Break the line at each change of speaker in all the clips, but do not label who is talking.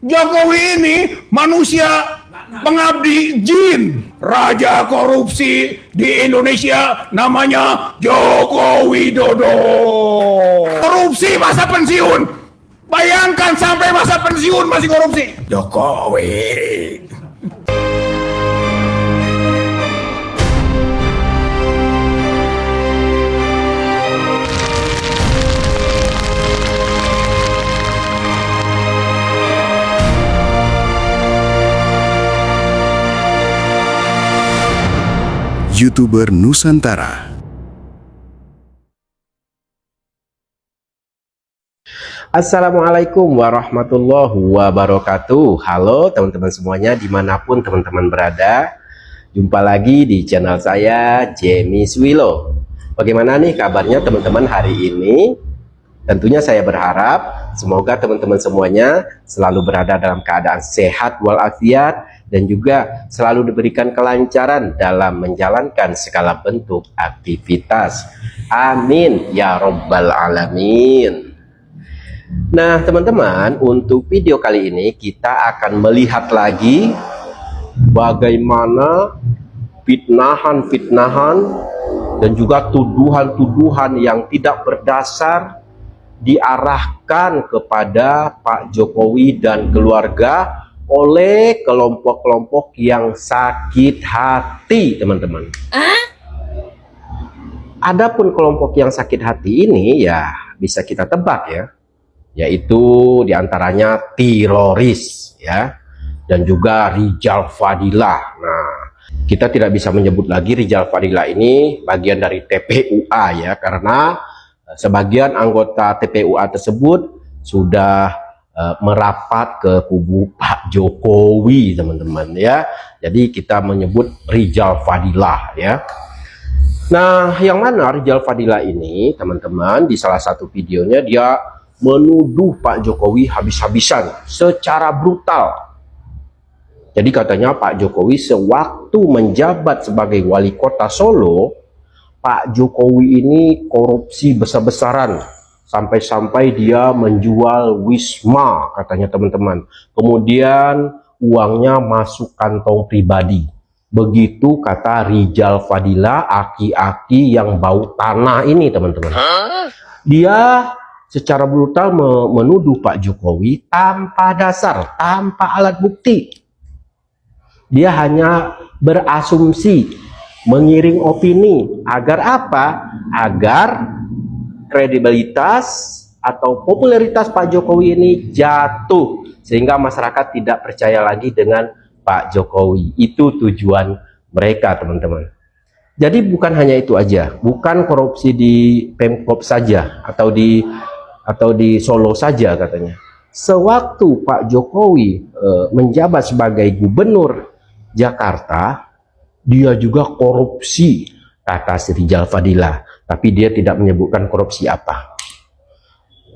Jokowi ini manusia pengabdi jin. Raja korupsi di Indonesia namanya Joko Widodo. Korupsi masa pensiun. Bayangkan sampai masa pensiun masih korupsi. Jokowi.
YouTuber Nusantara.
Assalamualaikum warahmatullahi wabarakatuh. Halo teman-teman semuanya dimanapun teman-teman berada. Jumpa lagi di channel saya, Jemmy Swilo. Bagaimana nih kabarnya teman-teman hari ini? Tentunya saya berharap semoga teman-teman semuanya selalu berada dalam keadaan sehat walafiat dan juga selalu diberikan kelancaran dalam menjalankan segala bentuk aktivitas. Amin ya robbal alamin. Nah teman-teman, untuk video kali ini kita akan melihat lagi bagaimana fitnahan-fitnahan dan juga tuduhan-tuduhan yang tidak berdasar diarahkan kepada Pak Jokowi dan keluarga oleh kelompok-kelompok yang sakit hati, teman-teman. Adapun kelompok yang sakit hati ini ya bisa kita tebak ya, yaitu diantaranya teroris ya, dan juga Rizal Fadilah. Nah, kita tidak bisa menyebut lagi Rizal Fadilah ini bagian dari TPUA ya, karena sebagian anggota TPUA tersebut sudah merapat ke kubu Pak Jokowi, teman-teman ya. Jadi kita menyebut Rizal Fadilah ya. Nah, yang mana Rizal Fadilah ini, teman-teman, di salah satu videonya dia menuduh Pak Jokowi habis-habisan secara brutal. Jadi katanya Pak Jokowi sewaktu menjabat sebagai wali kota Solo, Pak Jokowi ini korupsi besar-besaran. Sampai-sampai dia menjual Wisma, katanya teman-teman. Kemudian uangnya masuk kantong pribadi. Begitu kata Rizal Fadilah, aki-aki yang bau tanah ini, teman-teman. Dia secara brutal menuduh Pak Jokowi tanpa dasar, tanpa alat bukti. Dia hanya berasumsi, mengiring opini. Agar apa? Agar kredibilitas atau popularitas Pak Jokowi ini jatuh, sehingga masyarakat tidak percaya lagi dengan Pak Jokowi. Itu tujuan mereka, teman-teman. Jadi bukan hanya itu aja, bukan korupsi di Pemkop saja atau di Solo saja katanya. Sewaktu Pak Jokowi menjabat sebagai gubernur Jakarta, dia juga korupsi, kata si Rizal Fadilah. Tapi dia tidak menyebutkan korupsi apa.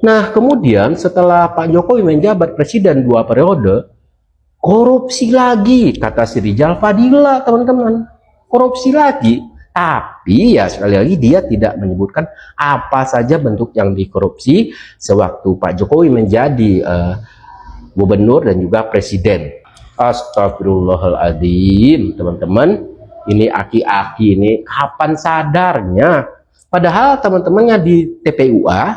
Nah, kemudian setelah Pak Jokowi menjabat presiden 2 periode, korupsi lagi, kata si Rizal Fadilah, teman-teman. Korupsi lagi. Tapi ya sekali lagi dia tidak menyebutkan apa saja bentuk yang dikorupsi sewaktu Pak Jokowi menjadi gubernur dan juga presiden. Astagfirullahaladzim, teman-teman. Ini aki-aki ini kapan sadarnya? Padahal teman-temannya di TPUA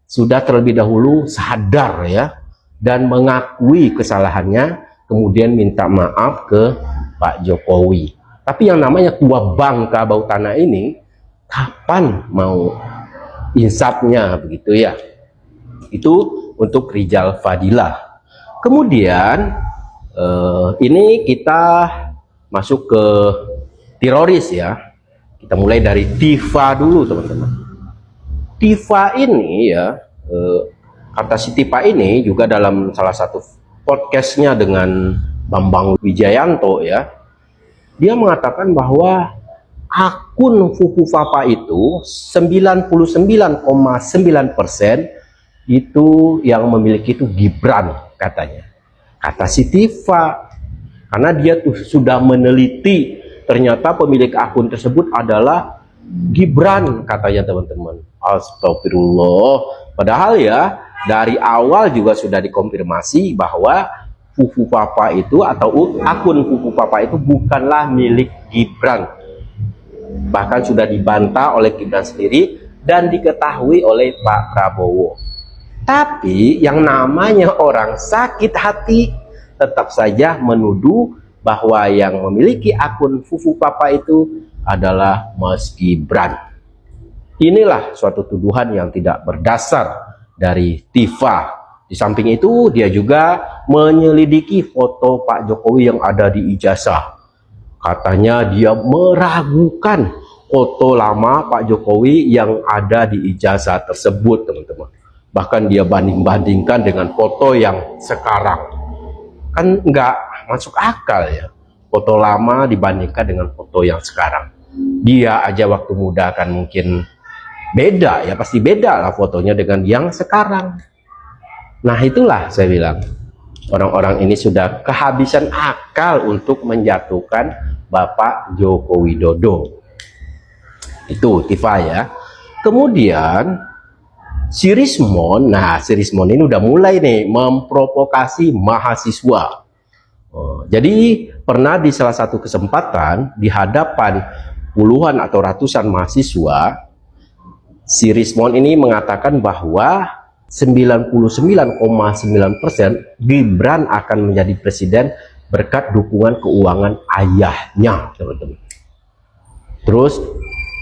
sudah terlebih dahulu sadar ya, dan mengakui kesalahannya, kemudian minta maaf ke Pak Jokowi. Tapi yang namanya tua bangka bau tanah ini, kapan mau insafnya, begitu ya. Itu untuk Rizal Fadilah. Kemudian ini kita masuk ke teroris ya. Kita mulai dari Tifa dulu, teman-teman. Tifa ini ya, kata si Tifa ini juga dalam salah satu podcastnya dengan Bambang Wijayanto ya, dia mengatakan bahwa akun Fufu Fapa itu 99,9% itu yang memiliki itu Gibran, katanya. Kata si Tifa, karena dia tuh sudah meneliti. Ternyata pemilik akun tersebut adalah Gibran, katanya, teman-teman. Astagfirullah. Padahal ya dari awal juga sudah dikonfirmasi bahwa Fufu Papa itu atau akun Fufu Papa itu bukanlah milik Gibran. Bahkan sudah dibantah oleh Gibran sendiri dan diketahui oleh Pak Prabowo. Tapi yang namanya orang sakit hati tetap saja menuduh bahwa yang memiliki akun Fufu Papa itu adalah Mas Gibran. Inilah suatu tuduhan yang tidak berdasar dari Tifa. Di samping itu dia juga menyelidiki foto Pak Jokowi yang ada di ijazah. Katanya dia meragukan foto lama Pak Jokowi yang ada di ijazah tersebut, teman-teman. Bahkan dia banding-bandingkan dengan foto yang sekarang. Kan nggak masuk akal ya. Foto lama dibandingkan dengan foto yang sekarang. Dia aja waktu muda kan mungkin beda ya, pasti beda lah fotonya dengan yang sekarang. Nah itulah saya bilang, orang-orang ini sudah kehabisan akal untuk menjatuhkan Bapak Joko Widodo. Itu Tifa ya. Kemudian si Rismon, nah si Rismon ini udah mulai nih memprovokasi mahasiswa. Jadi pernah di salah satu kesempatan di hadapan puluhan atau ratusan mahasiswa, si Rismon ini mengatakan bahwa 99,9% Gibran akan menjadi presiden berkat dukungan keuangan ayahnya, teman-teman. Terus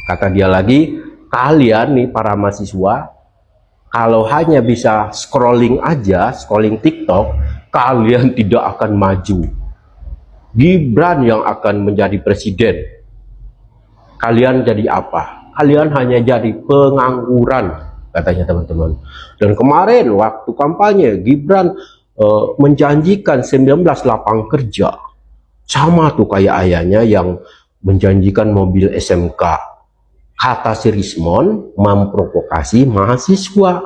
kata dia lagi, kalian nih para mahasiswa, kalau hanya bisa scrolling aja, scrolling TikTok, kalian tidak akan maju. Gibran yang akan menjadi presiden. Kalian jadi apa? Kalian hanya jadi pengangguran, katanya teman-teman. Dan kemarin waktu kampanye Gibran menjanjikan 19 lapang kerja. Sama tuh kayak ayahnya yang menjanjikan mobil SMK. Kata si Rismon memprovokasi mahasiswa.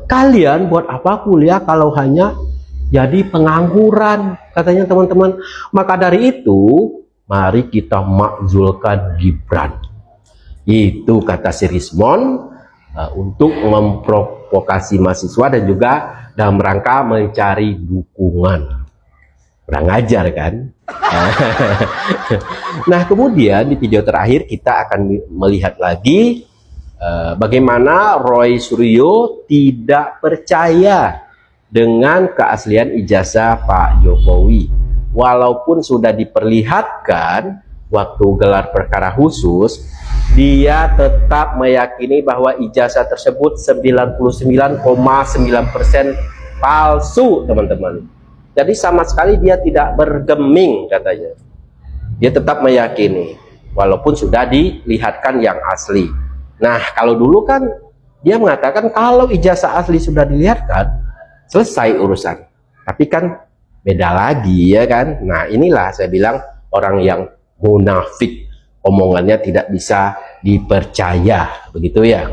Kalian buat apa kuliah kalau hanya jadi pengangguran, katanya teman-teman. Maka dari itu mari kita makzulkan Gibran. Itu kata si Rismon untuk memprovokasi mahasiswa dan juga dalam rangka mencari dukungan. Kurang ajar kan? Nah kemudian di video terakhir kita akan melihat lagi bagaimana Roy Suryo tidak percaya dengan keaslian ijazah Pak Jokowi. Walaupun sudah diperlihatkan waktu gelar perkara khusus, dia tetap meyakini bahwa ijazah tersebut 99,9% palsu, teman-teman. Jadi sama sekali dia tidak bergeming, katanya. Dia tetap meyakini walaupun sudah dilihatkan yang asli. Nah kalau dulu kan dia mengatakan kalau ijazah asli sudah dilihatkan selesai urusan. Tapi kan beda lagi ya kan. Nah inilah saya bilang orang yang munafik, omongannya tidak bisa dipercaya, begitu ya.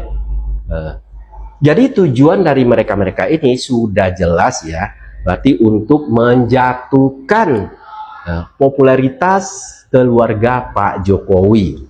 Jadi tujuan dari mereka-mereka ini sudah jelas ya, berarti untuk menjatuhkan popularitas keluarga Pak Jokowi.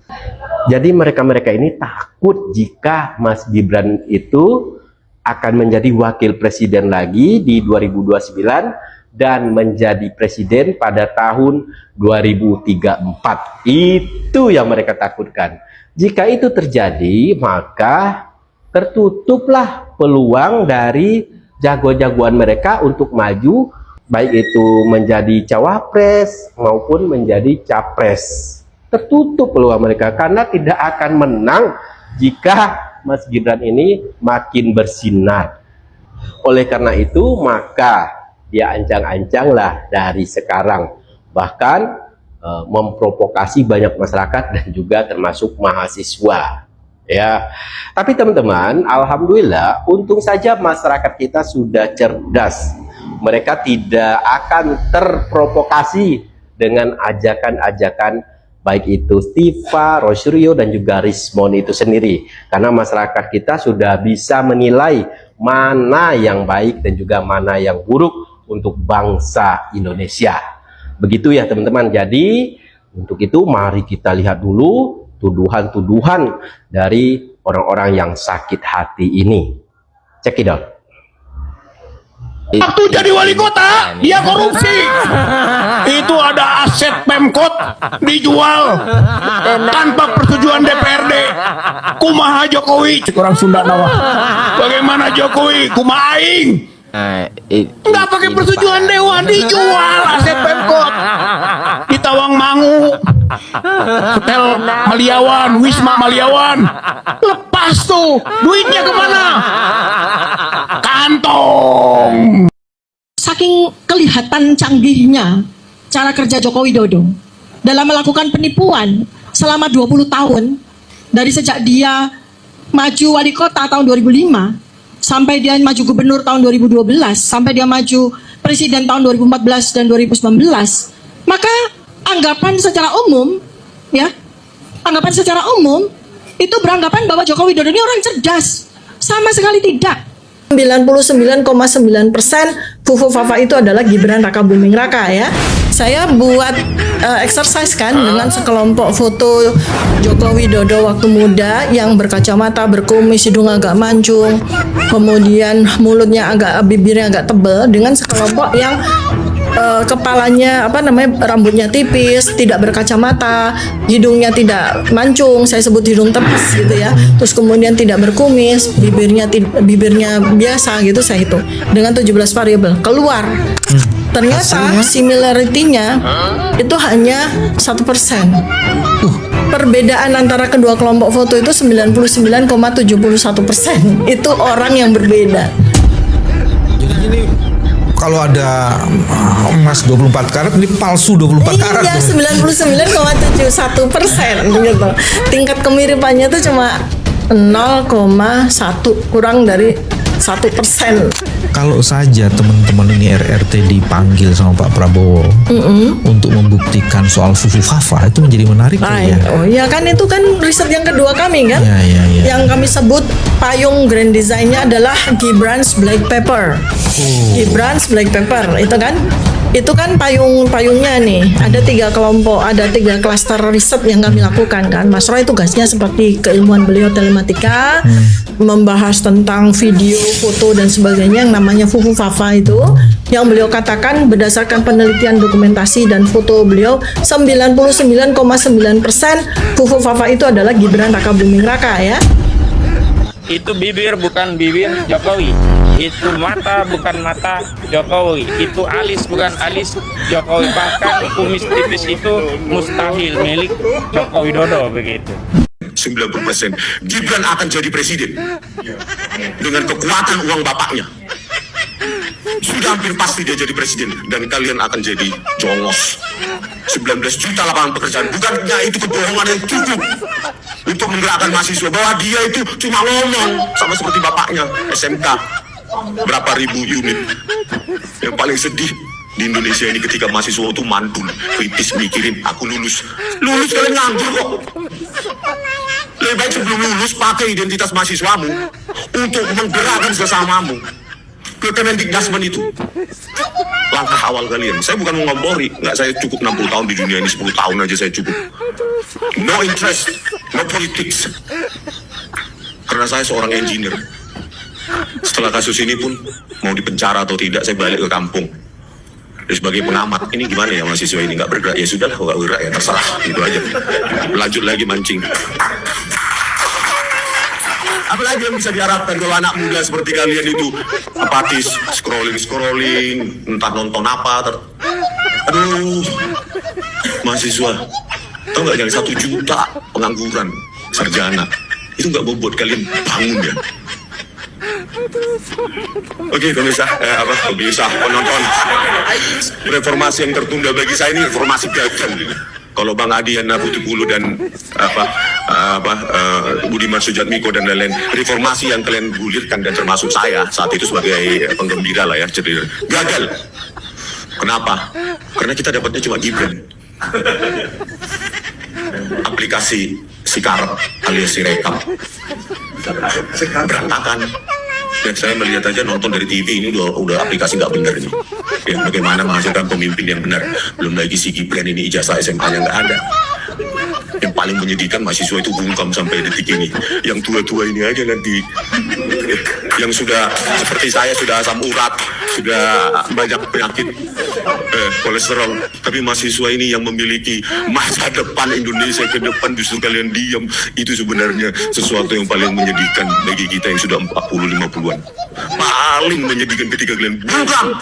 Jadi mereka-mereka ini takut jika Mas Gibran itu akan menjadi wakil presiden lagi di 2029 dan menjadi presiden pada tahun 2034. Itu yang mereka takutkan. Jika itu terjadi, maka tertutuplah peluang dari jago-jagoan mereka untuk maju, baik itu menjadi cawapres maupun menjadi capres. Tertutup peluang mereka karena tidak akan menang jika Mas Gibran ini makin bersinar. Oleh karena itu, maka dia ancang-ancanglah dari sekarang, bahkan memprovokasi banyak masyarakat dan juga termasuk mahasiswa ya. Tapi teman-teman, alhamdulillah untung saja masyarakat kita sudah cerdas. Mereka tidak akan terprovokasi dengan ajakan-ajakan baik itu Tifa, Roy Suryo dan juga Rismon itu sendiri, karena masyarakat kita sudah bisa menilai mana yang baik dan juga mana yang buruk untuk bangsa Indonesia. Begitu ya teman-teman. Jadi untuk itu mari kita lihat dulu tuduhan-tuduhan dari orang-orang yang sakit hati ini. Check it out.
Waktu jadi wali kota, dia korupsi. Itu ada aset Pemkot dijual tanpa persetujuan DPRD. Kumaha Jokowi? Orang Sunda nawa. Bagaimana Jokowi? Kumaha aing? Nggak pakai persetujuan dewan, dijual aset Pemkot di Tawangmangu, Hotel Maliawan, Wisma Maliawan. Lepas tuh, duitnya kemana? Kantong.
Saking kelihatan canggihnya cara kerja Joko Widodo dalam melakukan penipuan selama 20 tahun, dari sejak dia maju wali kota tahun 2005 sampai dia maju gubernur tahun 2012 sampai dia maju presiden tahun 2014 dan 2019, maka anggapan secara umum itu beranggapan bahwa Joko Widodo ini orang cerdas. Sama sekali tidak. 99,9% Fufu Fafa itu adalah Gibran Raka Buming Raka ya. Saya buat exercise kan dengan sekelompok foto Joko Widodo waktu muda yang berkacamata, berkumis, hidung agak mancung, kemudian bibirnya agak tebal, dengan sekelompok yang kepalanya rambutnya tipis, tidak berkacamata, hidungnya tidak mancung, saya sebut hidung tepis gitu ya. Terus kemudian tidak berkumis, bibirnya biasa gitu, saya hitung dengan 17 variabel keluar. Ternyata similarity-nya itu hanya 1%. Perbedaan antara kedua kelompok foto itu 99,71%. Itu orang yang berbeda.
Jadi ini kalau ada emas 24 karat, ini palsu 24 karat.
Iya, 99,71% gitu. Tingkat kemiripannya itu cuma 0,1, kurang dari 1%.
Kalau saja teman-teman ini RRT dipanggil sama Pak Prabowo untuk membuktikan soal Fufu Fafa, itu menjadi menarik ya.
Oh ya kan, itu kan riset yang kedua kami kan.
Ya.
Yang kami sebut payung grand design-nya adalah Gibran's Black Pepper. Gibran's Black Pepper itu kan payungnya nih. Ada 3 kelompok, ada 3 klaster riset yang kami lakukan kan. Mas Roy tugasnya seperti keilmuan beliau telematika, membahas tentang video, foto dan sebagainya yang namanya Fufu Fafa itu, yang beliau katakan berdasarkan penelitian dokumentasi dan foto beliau 99,9% Fufu Fafa itu adalah Gibran Raka Buming Raka ya.
Itu bibir bukan bibir Jokowi, itu mata bukan mata Jokowi, itu alis bukan alis Jokowi, bahkan kumis tipis itu mustahil milik Joko Widodo begitu.
90% Gibran akan jadi presiden dengan kekuatan uang bapaknya. Sudah hampir pasti dia jadi presiden dan kalian akan jadi jongos. 19 juta lapangan pekerjaan, bukannya itu kebohongan yang cukup untuk menggerakkan mahasiswa bahwa dia itu cuma ngomong, sama seperti bapaknya SMK berapa ribu unit. Yang paling sedih di Indonesia ini ketika mahasiswa itu mantul, kritis, mikirin aku lulus kalian nganggur kok. Lebih baik sebelum lulus pakai identitas mahasiswamu untuk menggerakkan sesamamu. Ke Kemendikbudrismen itu langkah awal kalian. Saya bukan mau ngompori, nggak, saya cukup 60 tahun di dunia ini, 10 tahun aja saya cukup. No interest, no politics. Karena saya seorang engineer. Setelah kasus ini pun mau dipenjara atau tidak, saya balik ke kampung. Jadi sebagai pengamat, ini gimana ya mahasiswa ini nggak bergerak? Ya sudahlah, nggak bergerak ya terserah, gitu aja. Lanjut lagi mancing. Apalagi yang bisa diharapkan kalau anak muda seperti kalian itu apatis, scrolling, entah nonton apa. Aduh, mahasiswa, tau nggak, yang 1 juta pengangguran sarjana itu nggak bobot kalian bangun ya. Oke, pemirsa, penonton, reformasi yang tertunda bagi saya ini reformasi gagal. Kalau Bang Adiana Putih Bulu dan Budiman Sujatmiko dan lain-lain, reformasi yang kalian gulirkan dan termasuk saya saat itu sebagai penggembira lah ya, jadi gagal. Kenapa? Karena kita dapatnya cuma Gibran. Aplikasi Sikarep alias Sirekap berantakan. Dan saya melihat aja, nonton dari TV ini udah aplikasi nggak benar ini. Ya, bagaimana menghasilkan pemimpin yang benar? Belum lagi si Gibran ini ijazah SMA-nya nggak ada. Yang paling menyedihkan mahasiswa itu bungkam sampai detik ini. Yang tua-tua ini aja nanti, yang sudah seperti saya, sudah asam urat, sudah banyak penyakit kolesterol. Tapi mahasiswa ini yang memiliki masa depan Indonesia ke depan, justru kalian diam. Itu sebenarnya sesuatu yang paling menyedihkan bagi kita yang sudah 40-50-an. Paling menyedihkan ketika kalian bungkam.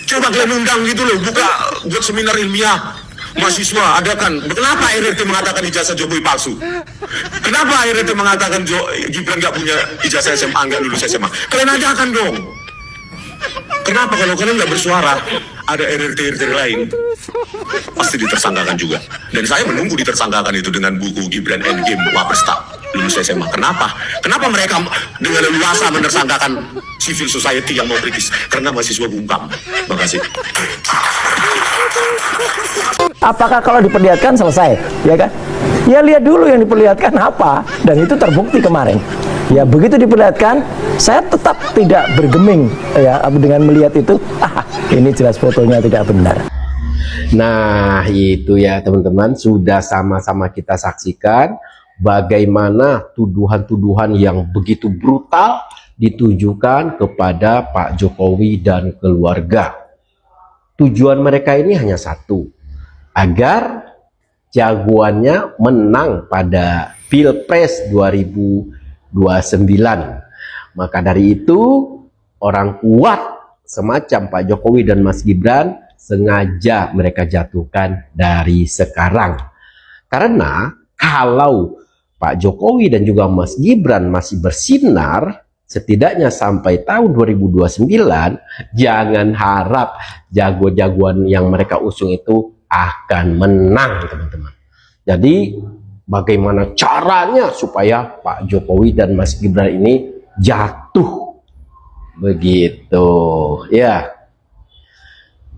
Coba kalian undang gitu loh, buka buat seminar ilmiah. Mahasiswa adakan, kenapa RRT mengatakan ijazah Jokowi palsu? Kenapa RRT mengatakan Gibran nggak punya ijazah SMA, nggak lulus SMA? Kalian adakan dong. Kenapa kalau kalian nggak bersuara, ada RRT lain pasti ditersangkakan juga. Dan saya menunggu ditersangkakan itu dengan buku Gibran Endgame Wapres tak lulus SMA. Kenapa? Kenapa mereka dengan leluasa menersangkakan civil society yang mau kritis? Karena mahasiswa bungkam. Makasih.
Apakah kalau diperlihatkan selesai, ya kan? Ya lihat dulu yang diperlihatkan apa, dan itu terbukti kemarin. Ya begitu diperlihatkan, saya tetap tidak bergeming ya dengan melihat itu. Ini jelas fotonya tidak benar.
Nah itu ya teman-teman, sudah sama-sama kita saksikan bagaimana tuduhan-tuduhan yang begitu brutal ditujukan kepada Pak Jokowi dan keluarga. Tujuan mereka ini hanya satu, agar jagoannya menang pada Pilpres 2029. Maka dari itu, orang kuat semacam Pak Jokowi dan Mas Gibran sengaja mereka jatuhkan dari sekarang. Karena kalau Pak Jokowi dan juga Mas Gibran masih bersinar, setidaknya sampai tahun 2029, jangan harap jago-jagoan yang mereka usung itu akan menang, teman-teman. Jadi bagaimana caranya supaya Pak Jokowi dan Mas Gibran ini jatuh, begitu ya.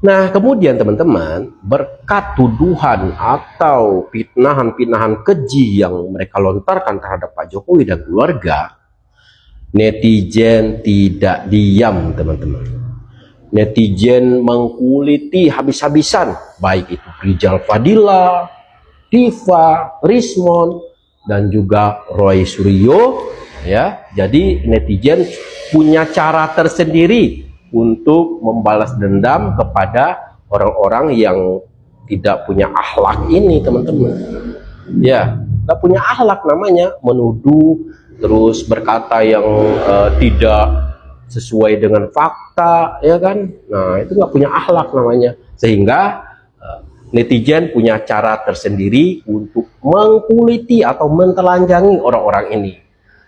Nah kemudian teman-teman, berkat tuduhan atau fitnahan-fitnahan keji yang mereka lontarkan terhadap Pak Jokowi dan keluarga, netizen tidak diam, teman-teman. Netizen mengkuliti habis-habisan, baik itu Rizal Fadila, Diva, Rismon, dan juga Roy Suryo. Ya, jadi netizen punya cara tersendiri untuk membalas dendam kepada orang-orang yang tidak punya akhlak ini, teman-teman. Ya, nggak punya akhlak namanya, menuduh terus berkata yang tidak sesuai dengan fakta, ya kan? Nah itu nggak punya akhlak namanya. Sehingga netizen punya cara tersendiri untuk mengkuliti atau mentelanjangi orang-orang ini.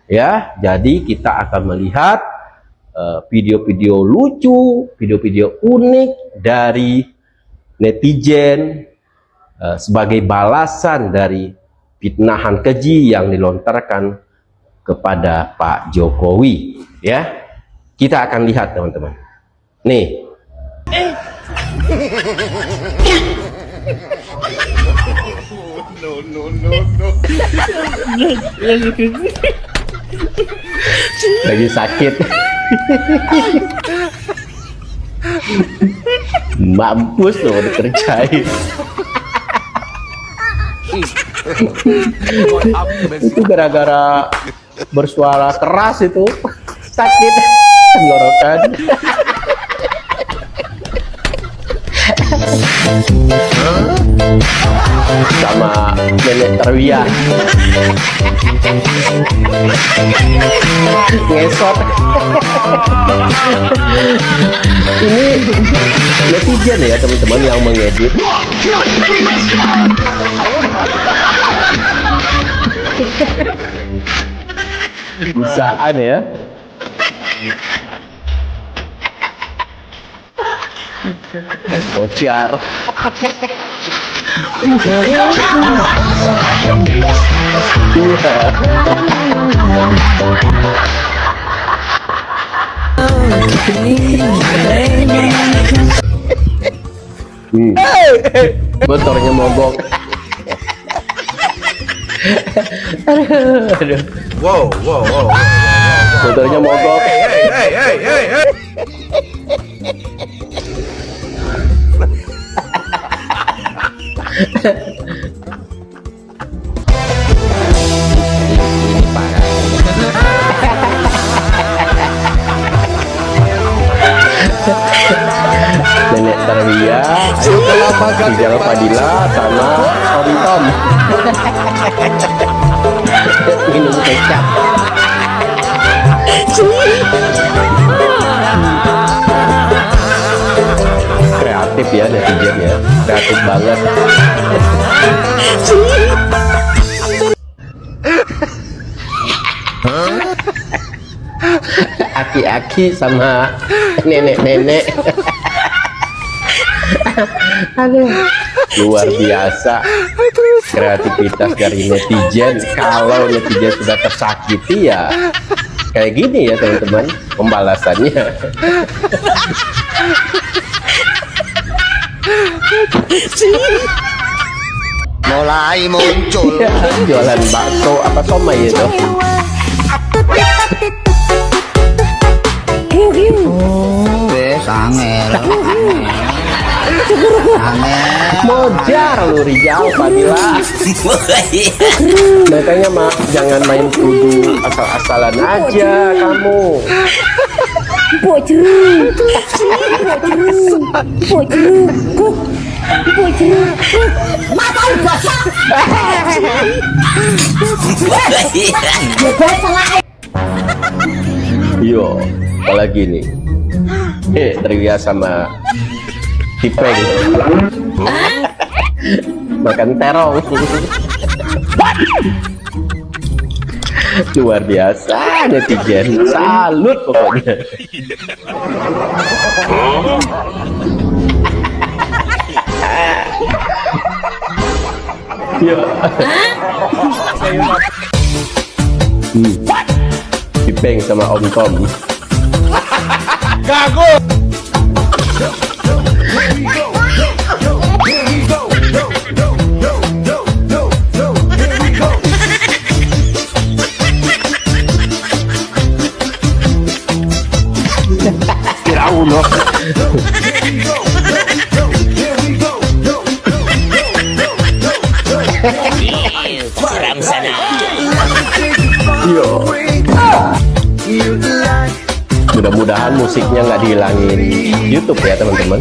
Ya, jadi kita akan melihat video-video lucu, video-video unik dari netizen sebagai balasan dari fitnahan keji yang dilontarkan kepada Pak Jokowi, ya. Kita akan lihat, teman-teman. Nih. Lagi sakit. Mampus loh dikerjain. Itu gara-gara bersuara keras itu sakit tenggorokan. Sama nenek Terwiyah ngesot. Ini netizen ya teman-teman yang mengedit. Bisaan ya. Bociar. Motornya mogok. Aduh.
Wow.
Motornya mogok.
Hey.
Nenek Tarwiyah, Rizal Fadila, sama Om Tom. Minum kecap. Kreatif ya netizen ya, kreatif banget. Aki-aki sama nenek-nenek. Aduh, luar biasa kreativitas dari netizen. Kalau netizen sudah tersakiti ya kayak gini ya teman-teman pembalasannya.
Mulai muncul.
Ya, jualan bakso apa somai itu.
Angel.
Mojar lu Rizal Fadila. Makanya mak jangan main tuduh asal-asalan aja kamu. Yo, apalagi nih? Teriak sama Tipeng makan terong. Luar biasa netizen, salut pokoknya. Yo. Tipeng sama Om Tom. Fir'aun.
Kurang sana.
Yo. Mudah-mudahan musiknya nggak dihilangin YouTube ya teman-teman.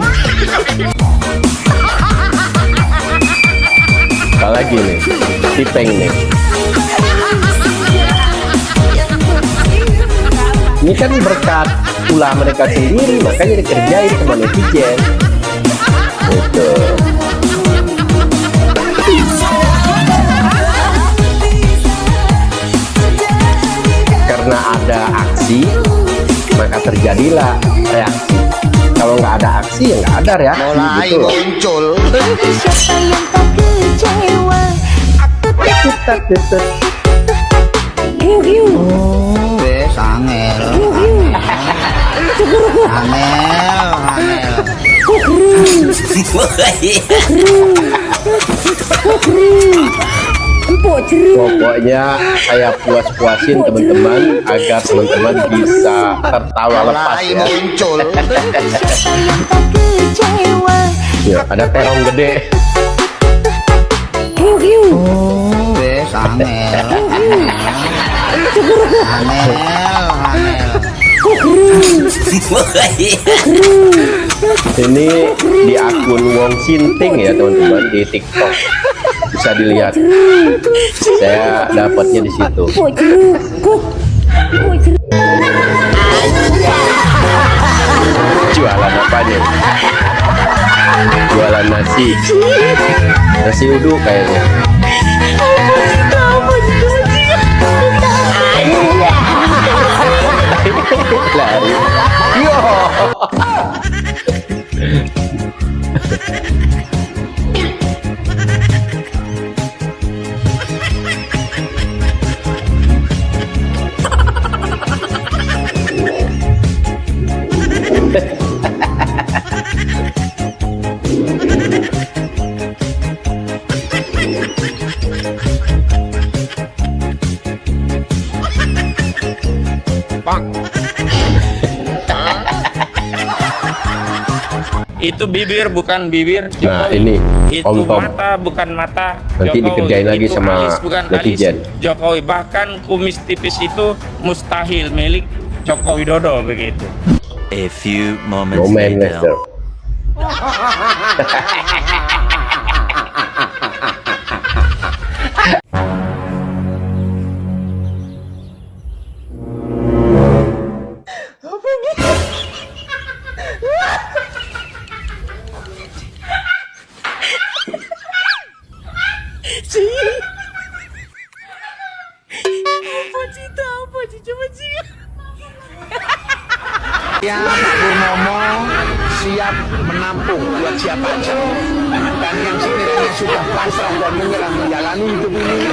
Apalagi nih, Tipeng nih. Ini kan berkat ulah mereka sendiri, makanya dikerjain sama netizen. Gitu. Karena ada aksi, maka terjadilah reaksi. Kalau nggak ada aksi, ya nggak ada reaksi.
Mulai
gitu loh.
muncul. Angel.
Pokoknya saya puas-puasin teman-teman agar teman-teman bisa tertawa lepas ya.
Muncul.
Ya, ada terong gede. Ini di akun Wong Sinting ya teman-teman di TikTok, bisa dilihat. Saya dapatnya di situ. Jualan apa nih? Jualan nasi uduk kayaknya. Lari. Yo.
Itu bibir bukan bibir Jokowi.
Nah, ini
itu
Om Tom.
mata bukan mata
Nanti
Jokowi.
dikerjain lagi
Itu
sama
alis bukan
netizen.
alis Jokowi. Bahkan kumis tipis itu mustahil milik Joko Widodo begitu.
A few moments
Momen
later.
later.
Ya, Pak Purnomo siap menampung buat siapa aja. Dan yang sekiranya sudah pasrah dan menyerah menjalani hidup ini,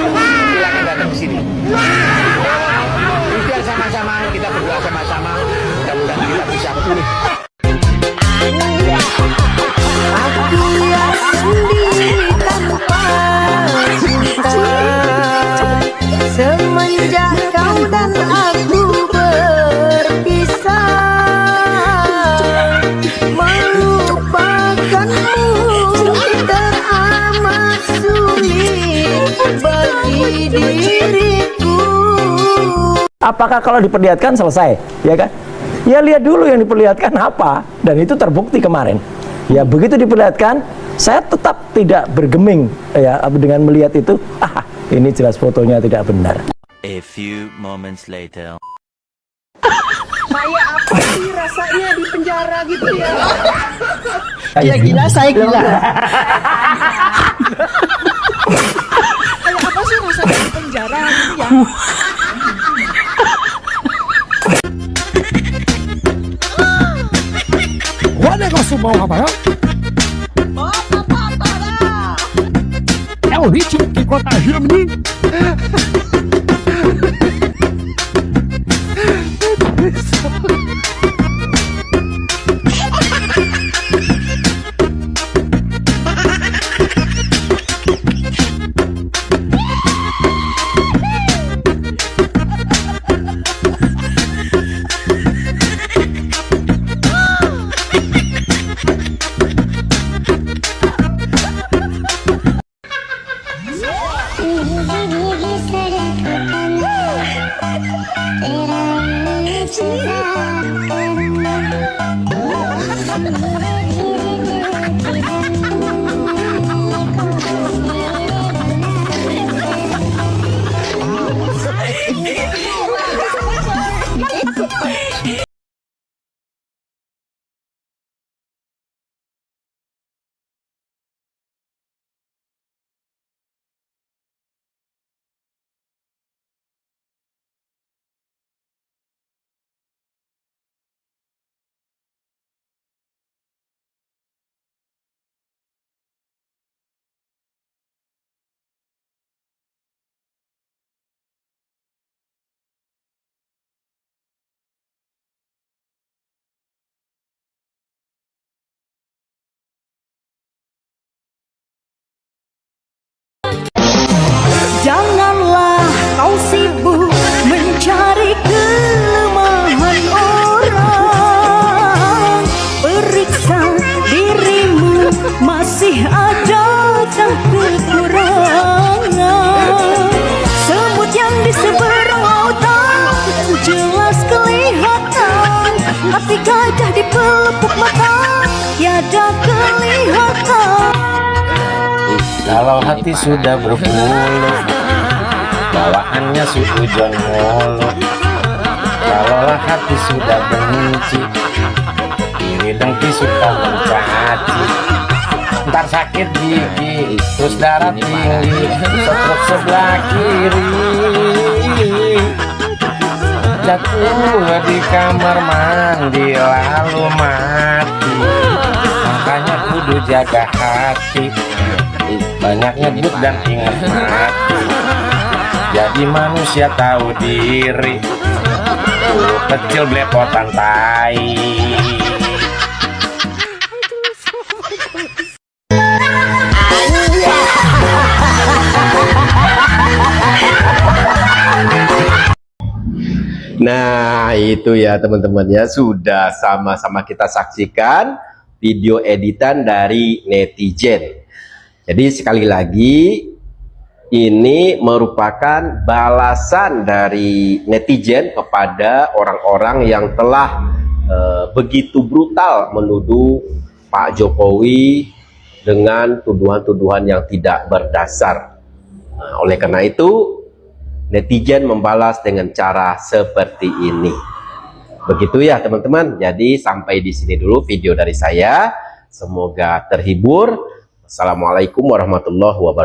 silakan datang ke sini. Biar sama-sama kita berdoa sama-sama, mudah-mudahan kita bisa pulih.
Aku yang sendiri tanpa cinta, semenjak kau dan aku berpisah, melupakanmu teramat sulit bagi diriku.
Apakah kalau diperlihatkan selesai, ya kan? Ya lihat dulu yang diperlihatkan apa, dan itu terbukti kemarin. Ya begitu diperlihatkan, saya tetap tidak bergeming ya dengan melihat itu. Ini jelas fotonya tidak benar.
A few moments later.
Kayak apa sih rasanya di penjara gitu ya?
Ya gila, saya gila.
Kayak apa sih rasanya di penjara gitu ya?
Olha negócio bom, rapaz. É o ritmo que contagia, menino.
Janganlah kau sibuk mencari kelemahan orang. Periksa dirimu, masih adakah kekurangan? Semut yang di seberang lautan jelas kelihatan, tapi gajah di pelupuk mata tiada kelihatan.
Kalau hati sudah berpuluh, bawaannya suujon mulu. Kalaulah hati sudah benci, diri dengki suka mencaci. Ntar sakit gigi, terus darah tinggi, stroke sebelah kiri. Jatuh di kamar mandi lalu mati. Makanya kudu jaga hati, banyak nyebut dan ingat mati. Jadi manusia tahu diri, dulu kecil belepotan tai.
Nah itu ya teman-teman ya, sudah sama-sama kita saksikan video editan dari netizen. Jadi sekali lagi ini merupakan balasan dari netizen kepada orang-orang yang telah begitu brutal menuduh Pak Jokowi dengan tuduhan-tuduhan yang tidak berdasar. Nah, oleh karena itu, netizen membalas dengan cara seperti ini. Begitu ya teman-teman. Jadi sampai di sini dulu video dari saya. Semoga terhibur. Assalamualaikum warahmatullahi wabarakatuh.